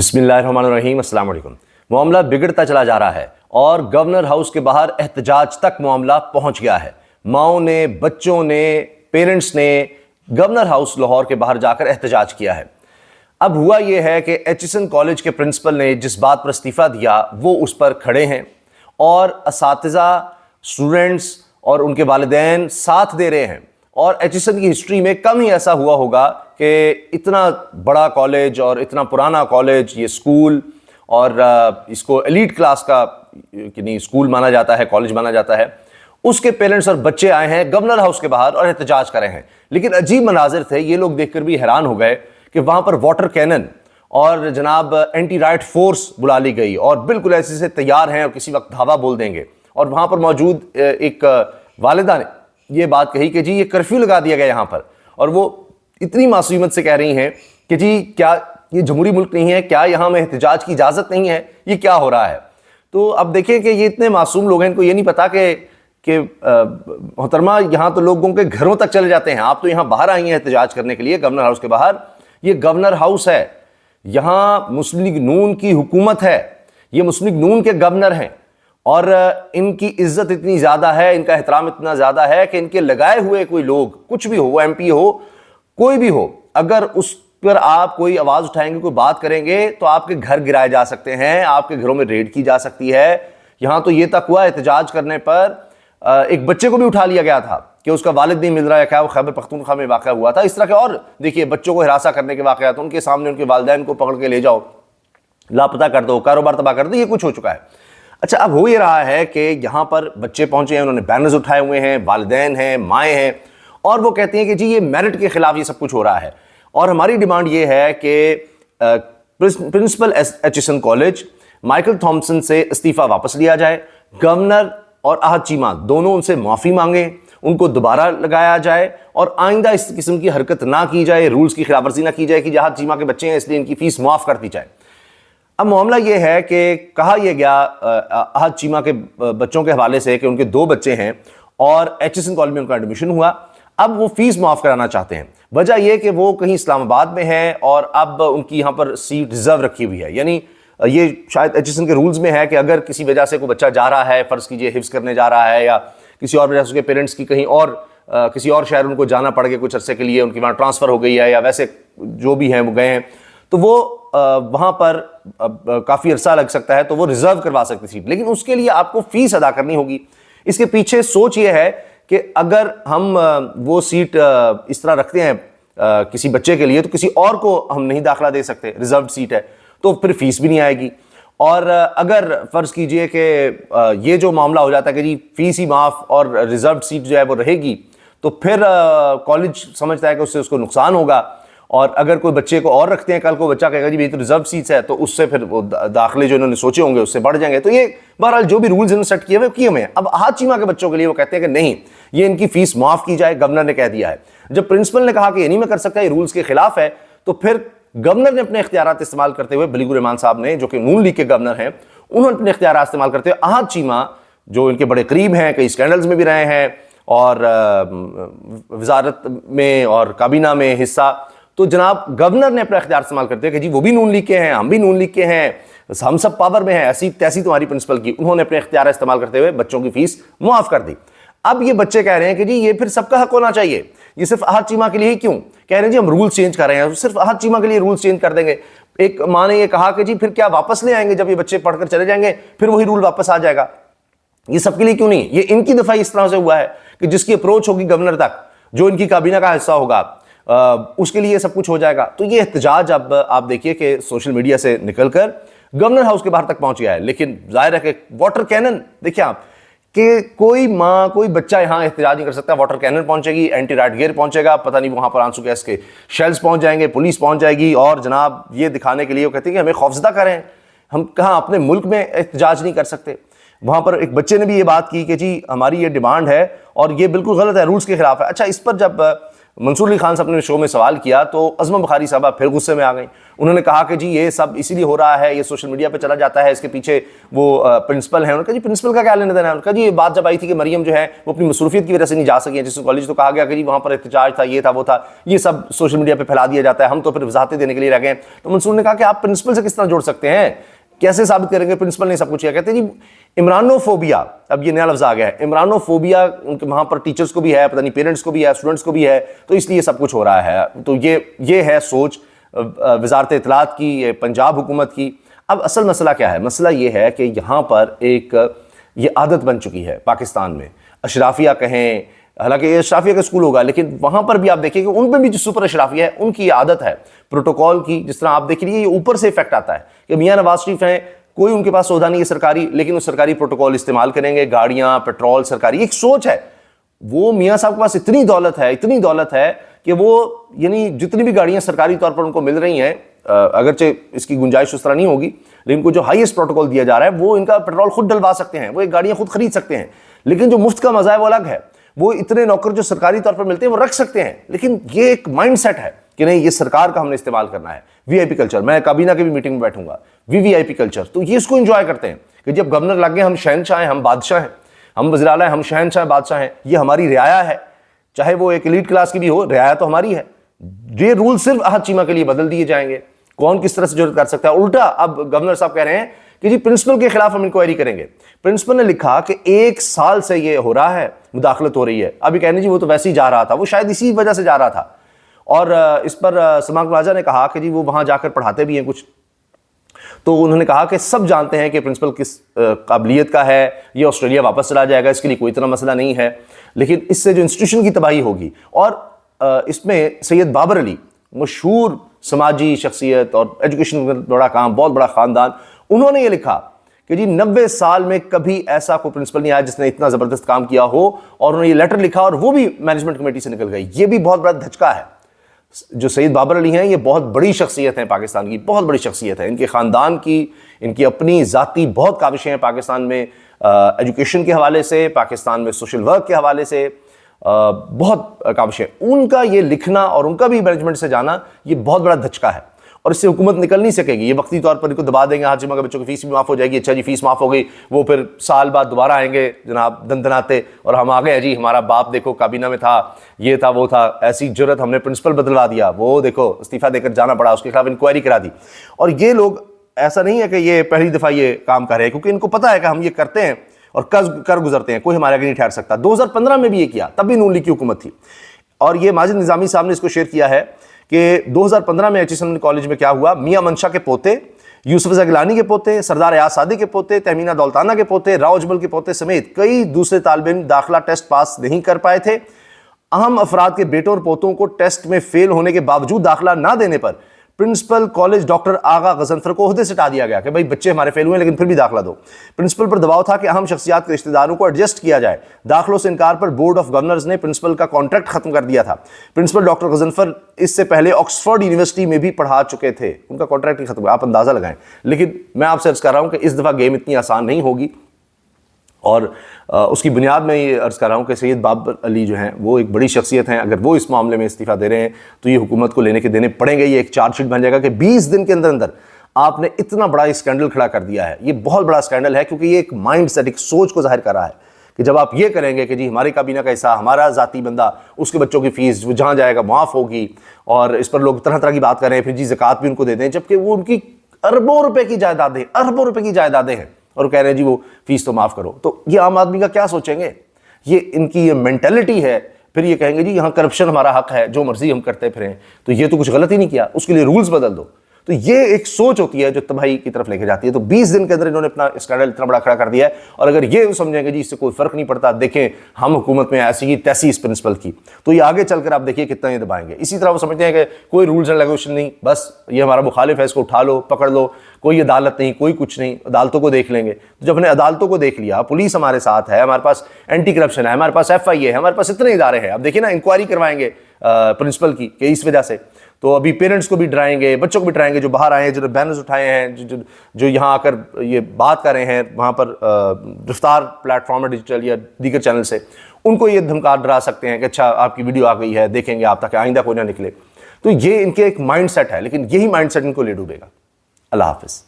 بسم اللہ الرحمن الرحیم۔ السلام علیکم۔ معاملہ بگڑتا چلا جا رہا ہے اور گورنر ہاؤس کے باہر احتجاج تک معاملہ پہنچ گیا ہے۔ ماؤں نے، بچوں نے، پیرنٹس نے گورنر ہاؤس لاہور کے باہر جا کر احتجاج کیا ہے۔ اب ہوا یہ ہے کہ ایچسن کالج کے پرنسپل نے جس بات پر استعفیٰ دیا وہ اس پر کھڑے ہیں اور اساتذہ، اسٹوڈنٹس اور ان کے والدین ساتھ دے رہے ہیں۔ اور ایچسن کی ہسٹری میں کم ہی ایسا ہوا ہوگا کہ اتنا بڑا کالج اور اتنا پرانا کالج، یہ اسکول، اور اس کو ایلیٹ کلاس کا یعنی اسکول مانا جاتا ہے، کالج مانا جاتا ہے، اس کے پیرنٹس اور بچے آئے ہیں گورنر ہاؤس کے باہر اور احتجاج کر رہے ہیں۔ لیکن عجیب مناظر تھے، یہ لوگ دیکھ کر بھی حیران ہو گئے کہ وہاں پر واٹر کینن اور جناب اینٹی رائٹ فورس بلا لی گئی اور بالکل ایسے سے تیار ہیں اور کسی وقت دھاوا بول دیں گے۔ اور وہاں پر موجود ایک والدہ نے یہ بات کہی کہ جی یہ کرفیو لگا دیا گیا یہاں پر، اور وہ اتنی معصومیت سے کہہ رہی ہیں کہ جی کیا یہ جمہوری ملک نہیں ہے؟ کیا یہاں میں احتجاج کی اجازت نہیں ہے؟ یہ کیا ہو رہا ہے؟ تو اب دیکھیں کہ یہ اتنے معصوم لوگ ہیں، ان کو یہ نہیں پتا کہ محترمہ یہاں تو لوگوں کے گھروں تک چلے جاتے ہیں، آپ تو یہاں باہر آئی ہیں احتجاج کرنے کے لیے گورنر ہاؤس کے باہر۔ یہ گورنر ہاؤس ہے، یہاں مسلم لیگ نون کی حکومت ہے، یہ مسلم لیگ نون کے گورنر ہیں، اور ان کی عزت اتنی زیادہ ہے، ان کا احترام اتنا زیادہ ہے کہ ان کے لگائے ہوئے کوئی لوگ، کچھ بھی ہو، وہ ایم پی ہو، کوئی بھی ہو، اگر اس پر آپ کوئی آواز اٹھائیں گے، کوئی بات کریں گے تو آپ کے گھر گرائے جا سکتے ہیں، آپ کے گھروں میں ریڈ کی جا سکتی ہے۔ یہاں تو یہ تک ہوا احتجاج کرنے پر ایک بچے کو بھی اٹھا لیا گیا تھا کہ اس کا والد نہیں مل رہا ہے، کیا وہ خیبر پختونخوا میں واقعہ ہوا تھا۔ اس طرح کے اور دیکھیے بچوں کو ہراساں کرنے کے واقعات، ان کے سامنے ان کے والدین کو پکڑ کے لے جاؤ، لاپتہ کر دو، کاروبار تباہ کر دو، یہ کچھ ہو چکا ہے۔ اچھا اب ہو یہ رہا ہے کہ یہاں پر بچے پہنچے ہیں، انہوں نے بینرز اٹھائے ہوئے ہیں، والدین ہیں، مائیں ہیں، اور وہ کہتے ہیں کہ جی یہ میرٹ کے خلاف یہ سب کچھ ہو رہا ہے، اور ہماری ڈیمانڈ یہ ہے کہ principal Aitchison college Michael Thomson سے استعفیٰ واپس لیا جائے، گورنر اور احد چیمہ دونوں ان سے معافی مانگیں، ان کو دوبارہ لگایا جائے اور آئندہ اس قسم کی حرکت نہ کی جائے، رولز کی خلاف ورزی نہ کی جائے کہ احد چیمہ کے بچے ہیں اس لیے ان کی فیس معاف کر دی جائے۔ اب معاملہ یہ ہے کہ کہا یہ گیا احد چیمہ کے بچوں کے حوالے سے کہ ان کے 2 بچے ہیں اور ایچسن کالج میں ان کا ایڈمیشن ہوا، اب وہ فیس معاف کرانا چاہتے ہیں۔ وجہ یہ کہ وہ کہیں اسلام آباد میں ہیں اور اب ان کی یہاں پر سیٹ ریزرو رکھی ہوئی ہے، یعنی یہ شاید ایچسن کے رولز میں ہے کہ اگر کسی وجہ سے کوئی بچہ جا رہا ہے، فرض کیجئے حفظ کرنے جا رہا ہے، یا کسی اور وجہ سے اس کے پیرنٹس کی کہیں اور کسی اور شہر ان کو جانا پڑ گیا کچھ عرصے کے لیے، ان کی وہاں ٹرانسفر ہو گئی ہے، یا ویسے جو بھی ہیں وہ گئے ہیں، تو وہ وہاں پر کافی عرصہ لگ سکتا ہے، تو وہ ریزرو کروا سکتے سیٹ، لیکن اس کے لیے آپ کو فیس ادا کرنی ہوگی۔ اس کے پیچھے سوچ یہ ہے کہ اگر ہم وہ سیٹ اس طرح رکھتے ہیں کسی بچے کے لیے تو کسی اور کو ہم نہیں داخلہ دے سکتے، ریزروڈ سیٹ ہے، تو پھر فیس بھی نہیں آئے گی۔ اور اگر فرض کیجئے کہ یہ جو معاملہ ہو جاتا ہے کہ جی فیس ہی معاف اور ریزروڈ سیٹ جو ہے وہ رہے گی، تو پھر کالج سمجھتا ہے کہ اس سے اس کو نقصان ہوگا، اور اگر کوئی بچے کو اور رکھتے ہیں، کل کو بچہ کہے گا جی یہ تو ریزرو سیٹس ہے، تو اس سے پھر وہ داخلے جو انہوں نے سوچے ہوں گے اس سے بڑھ جائیں گے۔ تو یہ بہرحال جو بھی رولز انہوں نے سیٹ کیے ہوئے کیے ہوئے ہیں۔ اب احد چیمہ کے بچوں کے لیے وہ کہتے ہیں کہ نہیں، یہ ان کی فیس معاف کی جائے، گورنر نے کہہ دیا ہے۔ جب پرنسپل نے کہا کہ یہ نہیں میں کر سکتا، یہ رولز کے خلاف ہے، تو پھر گورنر نے اپنے اختیارات استعمال کرتے ہوئے، بلیغ الرحمان صاحب نے جو کہ نون لیگ کے گورنر ہیں، انہوں نے اپنے اختیارات استعمال کرتے ہوئے احد چیمہ جو ان کے بڑے قریب ہیں، کئی اسکینڈلز میں بھی رہے ہیں اور وزارت میں اور کابینہ میں حصہ، تو جناب گورنر نے اپنا اختیار استعمال کرتے ہیں کہ جی وہ بھی نون لیگ کے ہیں، ہم بھی نون لیگ کے ہیں، ہم سب پاور میں ہیں، ایسی تیسی تمہاری پرنسپل کی، انہوں نے اپنے اختیار استعمال کرتے ہوئے بچوں کی فیس معاف کر دی۔ اب یہ بچے کہہ رہے ہیں کہ جی یہ پھر سب کا حق ہونا چاہیے، یہ صرف احد چیمہ کے لیے ہی کیوں؟ کہہ رہے ہیں جی ہم رولز چینج کر رہے ہیں، صرف احد چیمہ کے لیے رولز چینج کر دیں گے۔ ایک ماں نے یہ کہا کہ جی پھر کیا واپس لے آئیں گے؟ جب یہ بچے پڑھ کر چلے جائیں گے پھر وہی رول واپس آ جائے گا؟ یہ سب کے لیے کیوں نہیں؟ یہ ان کی دفاعی اس طرح سے ہوا ہے کہ جس کی اپروچ ہوگی گورنر تک، جو ان کی کابینہ کا حصہ ہوگا، اس کے لیے یہ سب کچھ ہو جائے گا۔ تو یہ احتجاج اب آپ دیکھیے کہ سوشل میڈیا سے نکل کر گورنر ہاؤس کے باہر تک پہنچ گیا ہے، لیکن ظاہر ہے کہ واٹر کینن دیکھیں آپ کہ کوئی ماں کوئی بچہ یہاں احتجاج نہیں کر سکتا، واٹر کینن پہنچے گی، اینٹی رائٹ گیئر پہنچے گا، پتہ نہیں وہاں پر آنسو گیس کے شیلز پہنچ جائیں گے، پولیس پہنچ جائے گی، اور جناب یہ دکھانے کے لیے وہ کہتے ہیں کہ ہمیں خوفزدہ کریں، ہم کہاں اپنے ملک میں احتجاج نہیں کر سکتے۔ وہاں پر ایک بچے نے بھی یہ بات کی کہ جی ہماری یہ ڈیمانڈ ہے اور یہ بالکل غلط ہے، رولز کے خلاف ہے۔ اچھا اس پر جب منصور علی خان صاحب نے شو میں سوال کیا تو عظمہ بخاری صاحبہ پھر غصے میں آ گئیں. انہوں نے کہا کہ جی یہ سب اسی لیے ہو رہا ہے, یہ سوشل میڈیا پہ چلا جاتا ہے, اس کے پیچھے وہ پرنسپل ہیں. انہوں نے کہا جی پرنسپل کا کیا لینا دینا ہے. انہوں نے کہا جی یہ بات جب آئی تھی کہ مریم جو ہے وہ اپنی مصروفیت کی وجہ سے نہیں جا سکی ہیں جس کالج, تو کہا گیا کہ جی وہاں پر احتجاج تھا, یہ تھا وہ تھا, یہ سب سوشل میڈیا پہ پھیلا دیا جاتا ہے, ہم تو پھر وضاحتیں دینے کے لیے رہ گئے. تو منصور نے کہا کہ آپ پرنسپل سے کس طرح جوڑ سکتے ہیں, کیسے ثابت کریں گے پرنسپل نے سب کچھ کیا. کہتے ہیں جی عمرانوفوبیا, اب یہ نیا لفظ آ گیا ہے, عمرانوفوبیا ان کے وہاں پر ٹیچرز کو بھی ہے, پتہ نہیں پیرنٹس کو بھی ہے, اسٹوڈنٹس کو بھی ہے, تو اس لیے سب کچھ ہو رہا ہے. تو یہ ہے سوچ وزارت اطلاعات کی, پنجاب حکومت کی. اب اصل مسئلہ کیا ہے؟ مسئلہ یہ ہے کہ یہاں پر ایک یہ عادت بن چکی ہے پاکستان میں, اشرافیہ کہیں, حالانکہ یہ اشرافیہ کا اسکول ہوگا لیکن وہاں پر بھی آپ دیکھیں کہ ان پہ بھی جو سپر اشرافیہ ہے ان کی یہ عادت ہے پروٹوکول کی. جس طرح آپ دیکھ لیجیے یہ اوپر سے افیکٹ آتا ہے کہ میاں نواز شریف ہیں, کوئی ان کے پاس عہدہ نہیں ہے سرکاری, لیکن وہ سرکاری پروٹوکول استعمال کریں گے, گاڑیاں, پیٹرول سرکاری. ایک سوچ ہے, وہ میاں صاحب کے پاس اتنی دولت ہے کہ وہ یعنی جتنی بھی گاڑیاں سرکاری طور پر ان کو مل رہی ہیں, اگرچہ اس کی گنجائش اس طرح نہیں ہوگی, لیکن کو جو ہائیسٹ پروٹوکول دیا جا رہا ہے وہ ان کا پیٹرول خود ڈلوا سکتے ہیں, وہ ایک گاڑیاں خود خرید سکتے ہیں. لیکن جو مفت کا مزہ ہے وہ الگ ہے, وہ اتنے نوکر جو سرکاری طور پر ملتے ہیں وہ رکھ سکتے ہیں. لیکن یہ ایک مائنڈ سیٹ ہے کہ نہیں یہ سرکار کا ہم نے استعمال کرنا ہے. وی آئی پی کلچر, میں کابینہ کی بھی میٹنگ میں بیٹھوں گا, وی آئی پی کلچر, تو یہ اس کو انجوائے کرتے ہیں کہ جب گورنر لگ گئے ہم شہنشاہ ہیں, ہم بادشاہ ہیں, ہم وزیر اعلیٰ ہیں, ہم شہنشاہ بادشاہ ہیں, یہ ہماری رعایا ہے, چاہے وہ ایک ایلیٹ کلاس کی بھی ہو, رعایا تو ہماری ہے. یہ رول صرف احد چیمہ کے لیے بدل دیے جائیں گے. کون کس طرح سے جرأت کر سکتا ہے؟ الٹا اب گورنر صاحب کہہ رہے ہیں کہ جی پرنسپل کے خلاف ہم انکوائری کریں گے. پرنسپل نے لکھا کہ 1 سال سے یہ ہو رہا ہے, مداخلت ہو رہی ہے. ابھی کہنے جی وہ تو ویسے ہی جا رہا تھا, وہ شاید اسی وجہ سے جا رہا تھا. اور اس پر سماک راجہ نے کہا کہ جی وہ وہاں جا کر پڑھاتے بھی ہیں کچھ, تو انہوں نے کہا کہ سب جانتے ہیں کہ پرنسپل کس قابلیت کا ہے, یہ آسٹریلیا واپس چلا جائے گا, اس کے لیے کوئی اتنا مسئلہ نہیں ہے, لیکن اس سے جو انسٹیٹیوشن کی تباہی ہوگی. اور اس میں سید بابر علی, مشہور سماجی شخصیت اور ایجوکیشن میں بڑا کام, بہت بڑا خاندان, انہوں نے یہ لکھا کہ جی 90 سال میں کبھی ایسا کوئی پرنسپل نہیں آیا جس نے اتنا زبردست کام کیا ہو. اور انہوں نے یہ لیٹر لکھا اور وہ بھی مینجمنٹ کمیٹی سے نکل گئی. یہ بھی بہت بڑا دھچکا ہے. جو سید بابر علی ہیں یہ بہت بڑی شخصیت ہیں پاکستان کی, بہت بڑی شخصیت ہے. ان کے خاندان کی, ان کی اپنی ذاتی بہت کاوشیں ہیں پاکستان میں ایجوکیشن کے حوالے سے, پاکستان میں سوشل ورک کے حوالے سے, بہت کاوشیں. ان کا یہ لکھنا اور ان کا بھی مینجمنٹ سے جانا یہ بہت بڑا دھچکا ہے, اور اس سے حکومت نکل نہیں سکے گی. یہ وقتی طور پر ان کو دبا دیں گے, ہاں چیمہ کے بچوں کی فیس بھی معاف ہو جائے گی, اچھا جی فیس معاف ہو گئی, وہ پھر سال بعد دوبارہ آئیں گے جناب دندناتے, اور ہم آ گئے جی ہمارا باپ دیکھو کابینہ میں تھا, یہ تھا وہ تھا, ایسی جرت, ہم نے پرنسپل بدلوا دیا, وہ دیکھو استعفیٰ دے کر جانا پڑا, اس کے خلاف انکوائری کرا دی. اور یہ لوگ ایسا نہیں ہے کہ یہ پہلی دفعہ یہ کام کر رہے ہیں, کیونکہ ان کو پتہ ہے کہ ہم یہ کرتے ہیں اور کر گزرتے ہیں, کوئی ہمارے آگے نہیں ٹھہر سکتا. 2015 میں بھی یہ کیا, تب بھی نون لیگ کی حکومت تھی. اور یہ ماجد نظامی صاحب نے اس کو شیئر کیا ہے کہ 2015 میں ایچ ایس این کالج میں کیا ہوا, میاں منشا کے پوتے, یوسف زگلانی کے پوتے, سردار ایاز سعدی کے پوتے, تہمینہ دولتانہ کے پوتے, راؤ اجمل کے پوتے سمیت کئی دوسرے طالب علم داخلہ ٹیسٹ پاس نہیں کر پائے تھے. اہم افراد کے بیٹوں اور پوتوں کو ٹیسٹ میں فیل ہونے کے باوجود داخلہ نہ دینے پر پرنسپل کالج ڈاکٹر آغا غضنفر کو عہدے سے ہٹا دیا گیا کہ بھائی بچے ہمارے فیل ہوئے لیکن پھر بھی داخلہ دو. پرنسپل پر دباؤ تھا کہ اہم شخصیات کے رشتہ داروں کو ایڈجسٹ کیا جائے. داخلوں سے انکار پر بورڈ آف گورنرز نے پرنسپل کا کانٹریکٹ ختم کر دیا تھا. پرنسپل ڈاکٹر غضنفر اس سے پہلے آکسفورڈ یونیورسٹی میں بھی پڑھا چکے تھے, ان کا کانٹریکٹ نہیں ختم ہوا, آپ اندازہ لگائیں. لیکن میں آپ سے عرض کر رہا ہوں کہ اس دفعہ گیم اتنی آسان نہیں ہوگی, اور اس کی بنیاد میں یہ عرض کر رہا ہوں کہ سید بابر علی جو ہیں وہ ایک بڑی شخصیت ہیں. اگر وہ اس معاملے میں استعفیٰ دے رہے ہیں تو یہ حکومت کو لینے کے دینے پڑیں گے. یہ ایک چارج شیٹ بن جائے گا کہ 20 دن کے اندر اندر آپ نے اتنا بڑا اسکینڈل کھڑا کر دیا ہے. یہ بہت بڑا اسکینڈل ہے, کیونکہ یہ ایک مائنڈ سیٹ, ایک سوچ کو ظاہر کر رہا ہے کہ جب آپ یہ کریں گے کہ جی ہمارے کابینہ کا حصہ, ہمارا ذاتی بندہ, اس کے بچوں کی فیس وہ جہاں جائے گا معاف ہوگی, اور اس پر لوگ طرح طرح کی بات کر رہے ہیں, پھر جی زکوٰۃ بھی ان کو دے دیں, جبکہ وہ ان کی اربوں روپے کی جائیدادیں ہیں, اور کہہ رہے ہیں جی وہ فیس تو معاف کرو. تو یہ عام آدمی کا کیا سوچیں گے؟ یہ ان کی یہ مینٹلٹی ہے. پھر یہ کہیں گے جی یہاں کرپشن ہمارا حق ہے, جو مرضی ہم کرتے پھریں, تو یہ تو کچھ غلط ہی نہیں کیا, اس کے لیے رولز بدل دو. تو یہ ایک سوچ ہوتی ہے جو تباہی کی طرف لے کے جاتی ہے. تو 20 دن کے اندر انہوں نے اپنا اسکینڈل اتنا بڑا کھڑا کر دیا ہے, اور اگر یہ سمجھیں گے جی اس سے کوئی فرق نہیں پڑتا, دیکھیں ہم حکومت میں ایسی ہی تیسی اس پرنسپل کی, تو یہ آگے چل کر آپ دیکھیے کتنا یہ دبائیں گے. اسی طرح وہ سمجھتے ہیں کہ کوئی رولز اینڈ ریگولیشن نہیں, بس یہ ہمارا مخالف ہے, اس کو اٹھا لو, پکڑ لو, کوئی عدالت نہیں, کوئی کچھ نہیں, عدالتوں کو دیکھ لیں گے. تو جب ہم نے عدالتوں کو دیکھ لیا, پولیس ہمارے ساتھ ہے, ہمارے پاس اینٹی کرپشن ہے, ہمارے پاس FIA ہے, ہمارے پاس اتنے ادارے ہیں, اب دیکھیں نا انکوائری کروائیں گے پرنسپل کی کہ اس وجہ سے, تو ابھی پیرنٹس کو بھی ڈرائیں گے, بچوں کو بھی ڈرائیں گے, جو باہر آئے ہیں, جو بینرز اٹھائے ہیں, جو یہاں آ کر یہ بات کر رہے ہیں وہاں پر رفتار پلیٹ فارم ڈیجیٹل یا دیگر چینل سے, ان کو یہ دھمکا ڈرا سکتے ہیں کہ اچھا آپ کی ویڈیو آ گئی ہے, دیکھیں گے آپ تاکہ آئندہ کوئی نہ نکلے. تو یہ ان کے ایک مائنڈ سیٹ ہے, لیکن یہی مائنڈ سیٹ ان کو لے ڈوبے گا. اللہ حافظ.